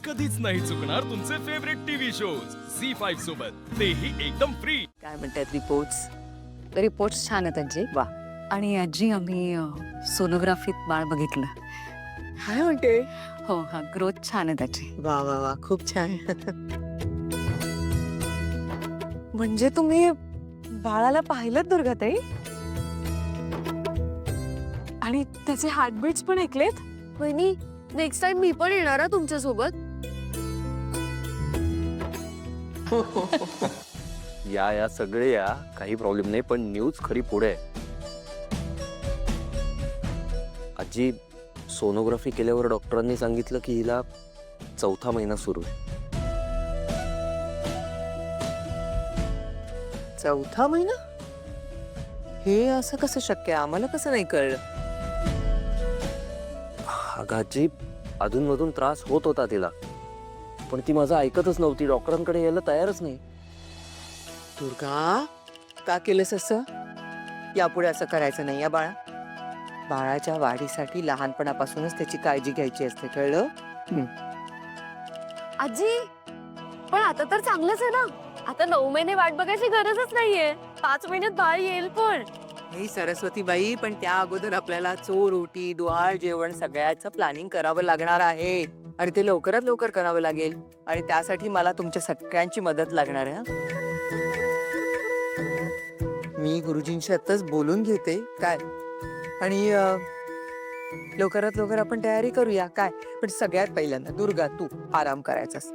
कधीच नाही चुकणार तुमचे फेवरेट टीव्ही शोज झी5 सोबत, तेही एकदम फ्री. काय म्हणतात रिपोर्ट्स? रिपोर्ट्स छान आहेत आजी. वा, आणि आजी आम्ही सोनोग्राफीत बाळ बघितलं. काय म्हणते? हो हा ग्रोथ छान आहे त्याची. वा वा वा, खूप छान. म्हणजे तुम्ही बाळाला पाहिलं दुर्गाताई? आणि त्याचे हार्टबीट्स पण ऐकलेत? वहिनी, नेक्स्ट टाइम मी पण येणार तुमच्या सोबत. या सगळे या, काही प्रॉब्लेम नाही, पण न्यूज खरी पुढे आहे. आजी, सोनोग्राफी केल्यावर डॉक्टरांनी सांगितलं की हिला 4था महिना सुरू आहे. 4था महिना? हे असं कसं शक्य आहे? आम्हाला कसं नाही कळलं? अगं आजी, अधूनमधून त्रास होत होता तिला, पण ती माझं ऐकतच नव्हती. डॉक्टरांकडे यायला तयारच नाही. दुर्गा, का केलंस असं? यापुढे असं करायचं नाही या बाळा. बाळाच्या वाढीसाठी लहानपणापासूनच त्याची काळजी घ्यायची असते, कळलं? आजी, पण आता तर चांगलंच आहे ना. आता 9 महिने वाट बघायची गरजच नाहीये. 5 महिन्यात बाळ येईल पण. हे सरस्वती बाई, पण त्या अगोदर आपल्याला चोर ओटी, डोहाळ जेवण सगळ्याचं प्लॅनिंग करावं लागणार आहे. आणि ते लवकरात लवकर करावं लागेल. आणि त्यासाठी मला तुमच्या सगळ्यांची मदत लागणार आहे. हं? मी गुरुजींशी आत्ताच बोलून घेते काय, आणि लवकरात लवकर आपण तयारी करूया काय. पण सगळ्यात पहिल्यांदा दुर्गा, तू आराम करायचास.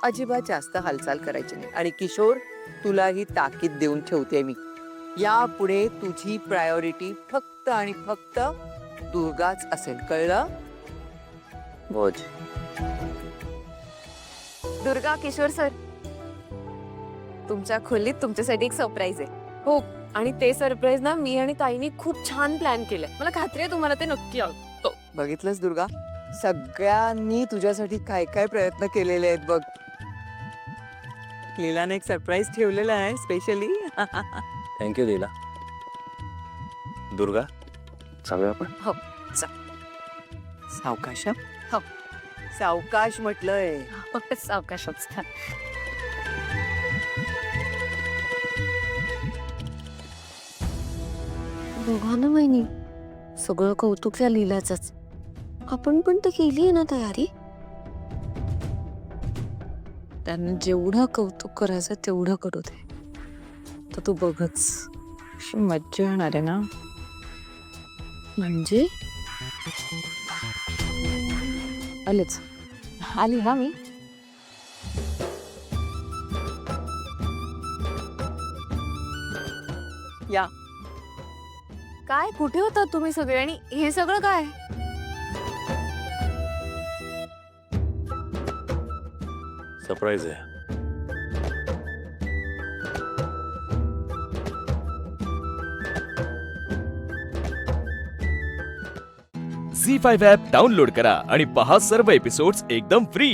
अजिबात जास्त हालचाल करायची नाही. आणि किशोर, तुला ही ताकीद देऊन ठेवते मी, यापुढे तुझी प्रायोरिटी फक्त आणि फक्त दुर्गाच असेल, कळलं? बोज. दुर्गा, किशोर सर, तुमच्या खोलीत तुमच्यासाठी एक सरप्राईज आहे. हो, आणि ते सरप्राईज ना मी आणि ताईनी खूप छान प्लॅन केलंय. मला खात्री आहे तुम्हाला ते नक्की आवडतं. बघितलंस दुर्गा, सगळ्यांनी तुझ्यासाठी काय काय प्रयत्न केलेले आहेत बघ. लीलाने एक सरप्राईज ठेवलेला आहे स्पेशली. थँक्यू लीला. दुर्गा, चालूया आपण? हो. सावकाश, हं? हो. सावकाश म्हटलंय. सावकाशच. बघा ना वहिनी, सगळं कौतुक त्या लीलाचंच. आपण पण तर केली आहे ना तयारी. त्यांना जेवढं कौतुक करायचं तेवढं करू दे. तर तू बघच, अशी मज्जा येणार आहे ना. म्हणजे आलेच, आली ना मी. या. काय, कुठे होतात तुम्ही सगळे? आणि हे सगळं काय? सरप्राईज आहे. झी5 ॲप डाउनलोड करा आणि पहा सर्व एपिसोड्स एकदम फ्री.